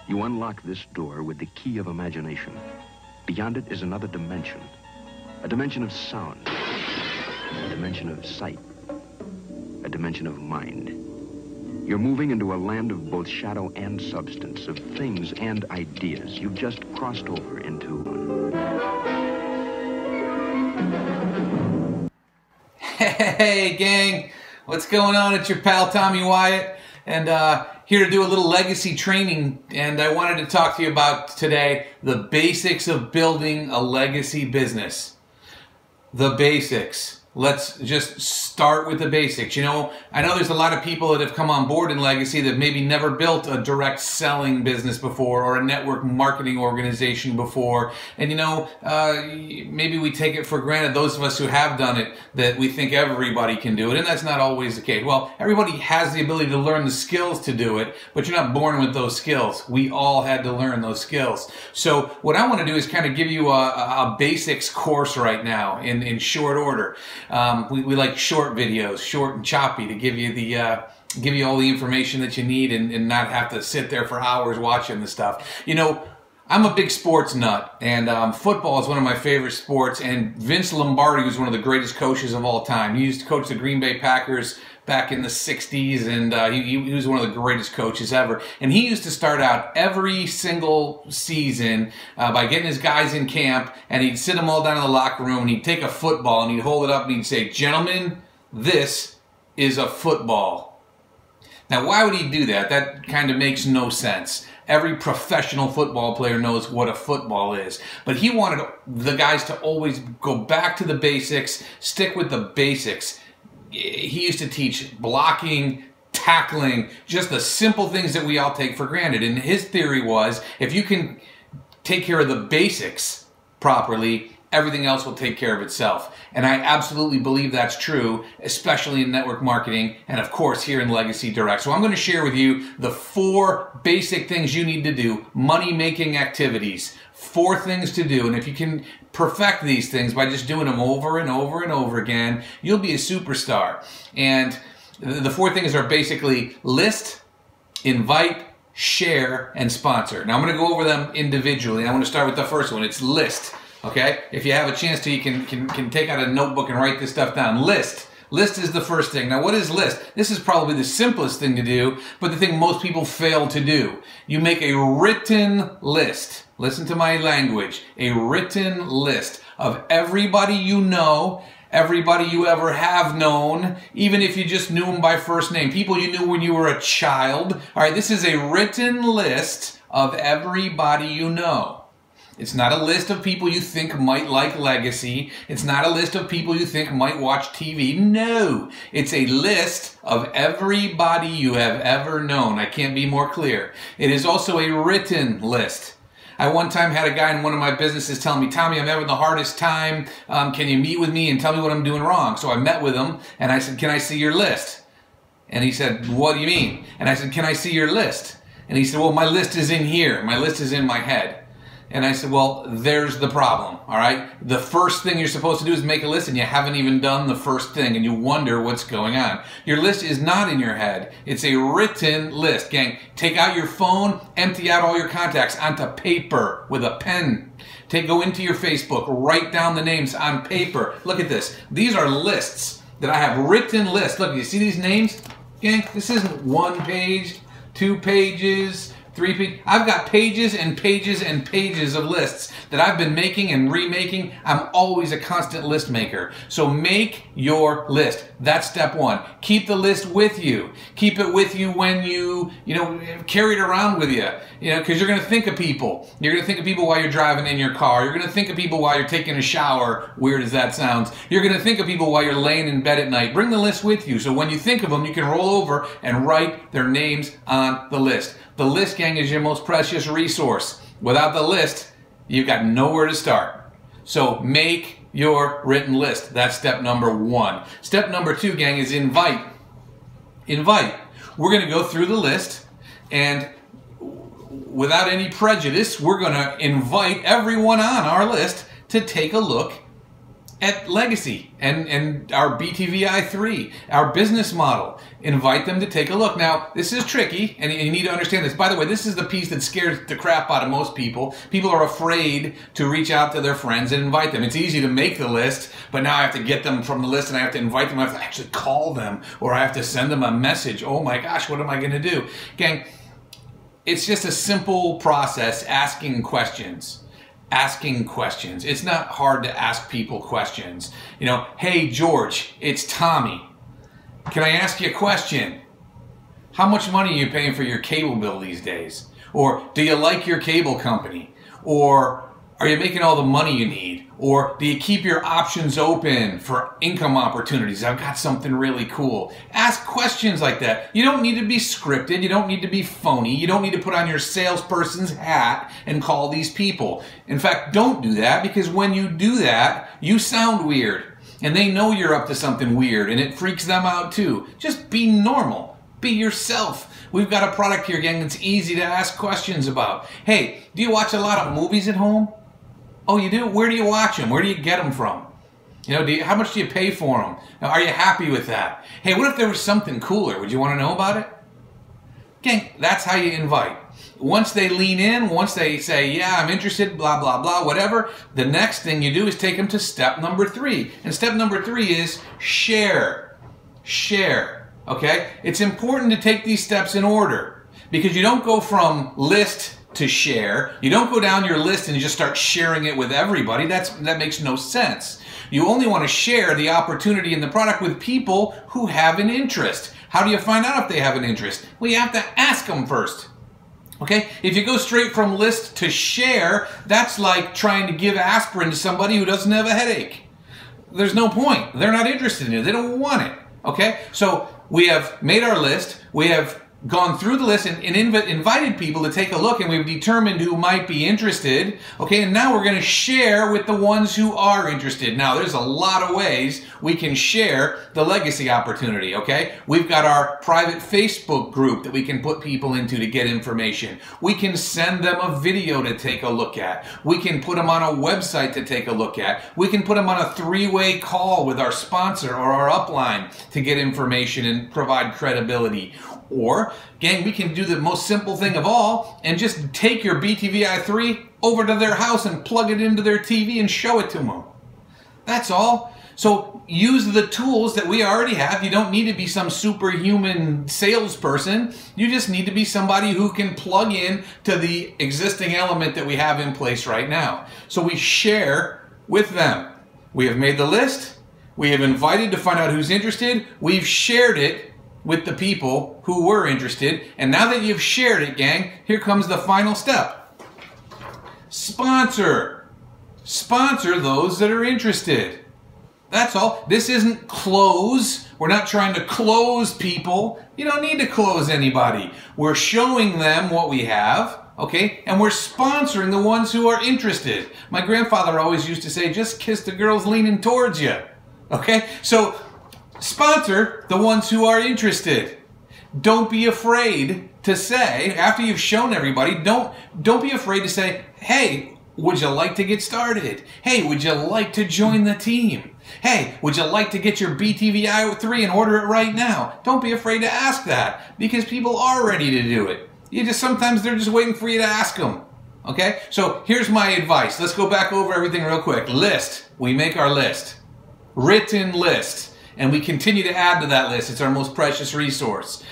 You unlock this door with the key of imagination. Beyond it is another dimension. A dimension of sound. A dimension of sight. A dimension of mind. You're moving into a land of both shadow and substance, of things and ideas. You've just crossed over into... Hey, gang. What's going on? It's your pal, Tommy Wyatt. And here to do a little legacy training. And I wanted to talk to you about today the basics of building a legacy business. The basics. Let's just start with the basics. You know, I know there's a lot of people that have come on board in Legacy that maybe never built a direct selling business before or a network marketing organization before. And you know, maybe we take it for granted, those of us who have done it, that we think everybody can do it. And that's not always the case. Well, everybody has the ability to learn the skills to do it, but you're not born with those skills. We all had to learn those skills. So what I want to do is kind of give you a basics course right now in short order. We like short videos, short and choppy, to give you all the information that you need and not have to sit there for hours watching the stuff. You know, I'm a big sports nut, and football is one of my favorite sports, and Vince Lombardi was one of the greatest coaches of all time. He used to coach the Green Bay Packers back in the 60s, and he was one of the greatest coaches ever. And he used to start out every single season by getting his guys in camp, and he'd sit them all down in the locker room, and he'd take a football, and he'd hold it up, and he'd say, "Gentlemen, this is a football." Now, why would he do that? That kind of makes no sense. Every professional football player knows what a football is. But he wanted the guys to always go back to the basics, stick with the basics. He used to teach blocking, tackling, just the simple things that we all take for granted. And his theory was, if you can take care of the basics properly, everything else will take care of itself. And I absolutely believe that's true, especially in network marketing and, of course, here in Legacy Direct. So I'm going to share with you the 4 basic things you need to do, money-making activities. 4 things to do, and if you can perfect these things by just doing them over and over and over again, you'll be a superstar. And the 4 things are basically list, invite, share, and sponsor. Now I'm going to go over them individually. I want to start with the first one. It's list. Okay? If you have a chance to, you can take out a notebook and write this stuff down. List. List is the first thing. Now, what is list? This is probably the simplest thing to do, but the thing most people fail to do. You make a written list. Listen to my language. A written list of everybody you know, everybody you ever have known, even if you just knew them by first name. People you knew when you were a child. All right, this is a written list of everybody you know. It's not a list of people you think might like Legacy. It's not a list of people you think might watch TV. No, it's a list of everybody you have ever known. I can't be more clear. It is also a written list. I one time had a guy in one of my businesses telling me, "Tommy, I'm having the hardest time. Can you meet with me and tell me what I'm doing wrong?" So I met with him and I said, "Can I see your list?" And he said, "What do you mean?" And I said, "Can I see your list?" And he said, "Well, my list is in here. My list is in my head." And I said, well, there's the problem, all right? The first thing you're supposed to do is make a list, and you haven't even done the first thing, and you wonder what's going on. Your list is not in your head. It's a written list. Gang, take out your phone, empty out all your contacts onto paper with a pen. Go into your Facebook, write down the names on paper. Look at this. These are lists that I have written lists. Look, you see these names? Gang, this isn't 1 page, 2 pages, 3 pages. I've got pages and pages and pages of lists that I've been making and remaking. I'm always a constant list maker. So make your list. That's step 1. Keep the list with you. Keep it with you when you carry it around with you. Because you're going to think of people. You're going to think of people while you're driving in your car. You're going to think of people while you're taking a shower. Weird as that sounds. You're going to think of people while you're laying in bed at night. Bring the list with you. So when you think of them, you can roll over and write their names on the list. The list, gang, is your most precious resource. Without the list, you've got nowhere to start. So make your written list. That's step number 1. Step number 2, gang, is invite. Invite. We're going to go through the list, and without any prejudice, we're going to invite everyone on our list to take a look at Legacy and our BTVI 3, our business model. Invite them to take a look. Now, this is tricky, and you need to understand this. By the way, this is the piece that scares the crap out of most people. People are afraid to reach out to their friends and invite them. It's easy to make the list, but now I have to get them from the list, and I have to invite them. I have to actually call them, or I have to send them a message. Oh my gosh, what am I going to do? Gang, it's just a simple process, asking questions. Asking questions. It's not hard to ask people questions. You know, hey George, it's Tommy. Can I ask you a question? How much money are you paying for your cable bill these days? Or do you like your cable company? Or are you making all the money you need? Or do you keep your options open for income opportunities? I've got something really cool. Ask questions like that. You don't need to be scripted. You don't need to be phony. You don't need to put on your salesperson's hat and call these people. In fact, don't do that, because when you do that, you sound weird. And they know you're up to something weird, and it freaks them out too. Just be normal. Be yourself. We've got a product here, gang, that's easy to ask questions about. Hey, do you watch a lot of movies at home? Oh, you do? Where do you watch them? Where do you get them from? You know, how much do you pay for them? Are you happy with that? Hey, what if there was something cooler? Would you want to know about it? Gang, that's how you invite. Once they lean in, once they say, yeah, I'm interested, blah, blah, blah, whatever, the next thing you do is take them to step number 3. And step number 3 is share. Share. Okay? It's important to take these steps in order, because you don't go from list to share. You don't go down your list and just start sharing it with everybody. That makes no sense. You only want to share the opportunity in the product with people who have an interest. How do you find out if they have an interest? Well, you have to ask them first. Okay? If you go straight from list to share, that's like trying to give aspirin to somebody who doesn't have a headache. There's no point. They're not interested in it. They don't want it. Okay? So we have made our list. We have gone through the list and invited people to take a look, and we've determined who might be interested. Okay, and now we're going to share with the ones who are interested. Now, there's a lot of ways we can share the Legacy opportunity, okay? We've got our private Facebook group that we can put people into to get information. We can send them a video to take a look at. We can put them on a website to take a look at. We can put them on a 3-way call with our sponsor or our upline to get information and provide credibility. Or, gang, we can do the most simple thing of all and just take your BTVI 3 over to their house and plug it into their TV and show it to them. That's all. So use the tools that we already have. You don't need to be some superhuman salesperson. You just need to be somebody who can plug in to the existing element that we have in place right now. So we share with them. We have made the list. We have invited to find out who's interested. We've shared it with the people who were interested. And now that you've shared it, gang, here comes the final step. Sponsor. Sponsor those that are interested. That's all. This isn't close. We're not trying to close people. You don't need to close anybody. We're showing them what we have, okay? And we're sponsoring the ones who are interested. My grandfather always used to say, just kiss the girls leaning towards you, okay? So sponsor the ones who are interested. Don't be afraid to say, after you've shown everybody, don't be afraid to say, hey, would you like to get started? Hey, would you like to join the team? Hey, would you like to get your BTVI 3 and order it right now? Don't be afraid to ask that, because people are ready to do it. Sometimes they're just waiting for you to ask them. Okay? So here's my advice. Let's go back over everything real quick. List. We make our list. Written list. And we continue to add to that list. It's our most precious resource.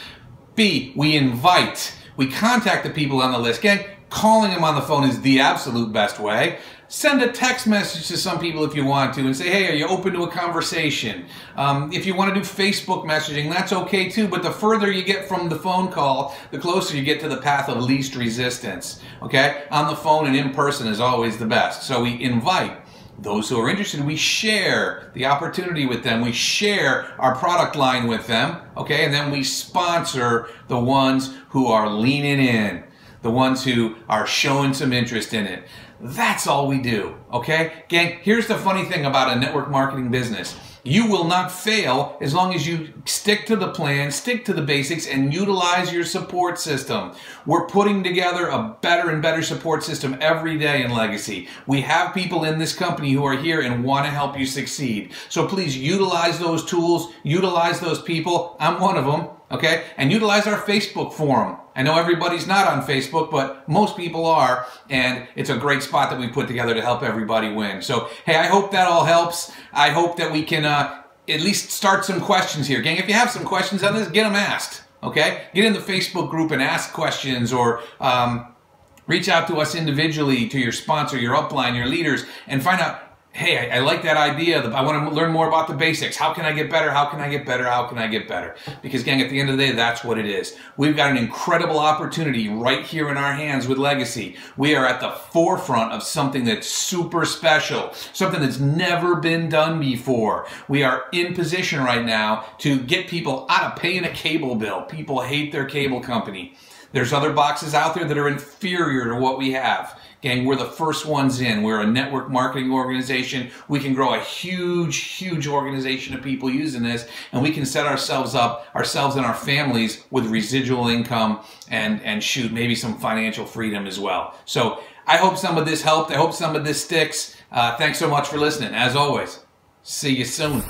B, we invite. We contact the people on the list. Again, calling them on the phone is the absolute best way. Send a text message to some people if you want to and say, hey, are you open to a conversation? If you want to do Facebook messaging, that's okay too, but the further you get from the phone call, the closer you get to the path of least resistance. Okay? On the phone and in person is always the best. So we invite. Those who are interested, we share the opportunity with them. We share our product line with them, okay? And then we sponsor the ones who are leaning in, the ones who are showing some interest in it. That's all we do, okay? Gang, here's the funny thing about a network marketing business. You will not fail as long as you stick to the plan, stick to the basics, and utilize your support system. We're putting together a better and better support system every day in Legacy. We have people in this company who are here and want to help you succeed. So please utilize those tools, utilize those people. I'm one of them, okay? And utilize our Facebook forum. I know everybody's not on Facebook, but most people are, and it's a great spot that we put together to help everybody win. So, hey, I hope that all helps. I hope that we can at least start some questions here. Gang, if you have some questions on this, get them asked, okay? Get in the Facebook group and ask questions, or reach out to us individually, to your sponsor, your upline, your leaders, and find out, hey, I like that idea. I want to learn more about the basics. How can I get better? How can I get better? How can I get better? Because, gang, at the end of the day, that's what it is. We've got an incredible opportunity right here in our hands with Legacy. We are at the forefront of something that's super special, something that's never been done before. We are in position right now to get people out of paying a cable bill. People hate their cable company. There's other boxes out there that are inferior to what we have. Gang, we're the first ones in. We're a network marketing organization. We can grow a huge, huge organization of people using this, and we can set ourselves up, ourselves and our families, with residual income and shoot, maybe some financial freedom as well. So I hope some of this helped. I hope some of this sticks. Thanks so much for listening. As always, see you soon.